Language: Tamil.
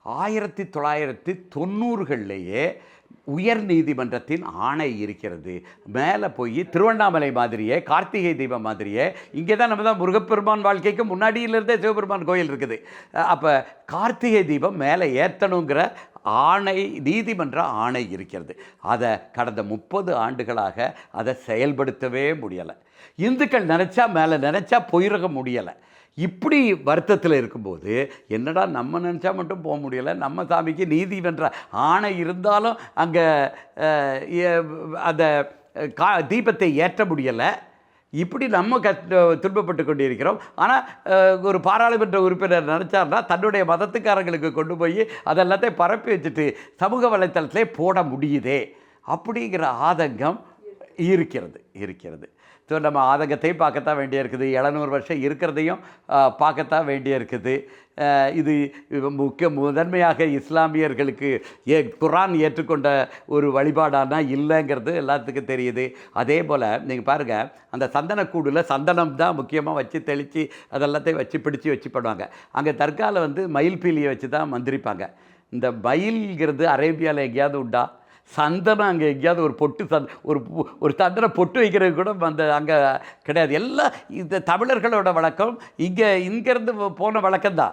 1990களிலேயே உயர் நீதிமன்றத்தின் ஆணை இருக்கிறது. மேலே போய் திருவண்ணாமலை மாதிரியே, கார்த்திகை தீபம் மாதிரியே, இங்கே தான் நம்ம தான் முருகப்பெருமான் வாழ்க்கைக்கு முன்னாடியிலிருந்தே சிவபெருமான் கோயில் இருக்குது. அப்போ கார்த்திகை தீபம் மேலே ஏற்றணுங்கிற ஆணை, நீதிமன்ற ஆணை இருக்கிறது. அதை கடந்த 30 ஆண்டுகளாக அதை செயல்படுத்தவே முடியலை. இந்துக்கள் நினச்சா மேலே நினச்சா போயிட முடியலை. இப்படி வருத்தத்தில் இருக்கும்போது என்னடா நம்ம நினச்சா மட்டும் போக முடியலை, நம்ம சாமிக்கு நீதிமன்ற ஆணை இருந்தாலும் அங்கே அந்த தீபத்தை ஏற்ற முடியலை. இப்படி நம்ம துன்பப்பட்டு கொண்டிருக்கிறோம். ஆனால் ஒரு பாராளுமன்ற உறுப்பினர் நினச்சார்னா தன்னுடைய மதத்துக்காரங்களுக்கு கொண்டு போய் அதெல்லாத்தையும் பரப்பி வச்சுட்டு சமூக வலைத்தளத்திலே போட முடியுதே அப்படிங்கிற ஆதங்கம் இருக்கிறது. ஸோ நம்ம ஆதங்கத்தையும் பார்க்கத்தான் வேண்டிய இருக்குது, 700 வருஷம் இருக்கிறதையும் பார்க்கத்தான் வேண்டிய இருக்குது. இது முதன்மையாக இஸ்லாமியர்களுக்கு குர்ஆன் ஏற்றுக்கொண்ட ஒரு வழிபாடானா இல்லைங்கிறது எல்லாத்துக்கும் தெரியுது. அதே போல் நீங்கள் பாருங்கள், அந்த சந்தனக்கூடில் சந்தனம் தான் முக்கியமாக வச்சு தெளித்து அதெல்லாத்தையும் வச்சு பண்ணுவாங்க. அங்கே தர்காவில் மயில் பீலியை வச்சு தான் மந்திரிப்பாங்க. இந்த மயில்ங்கிறது அரேபியாவில் எங்கேயாவது உண்டா? சந்தனம் அங்கே எங்கேயாவது ஒரு பொட்டு ஒரு சந்தன பொட்டு வைக்கிறது கூட அங்கே கிடையாது. எல்லாம் இந்த தமிழர்களோட வழக்கம், இங்கேருந்து போன வழக்கம்தான்.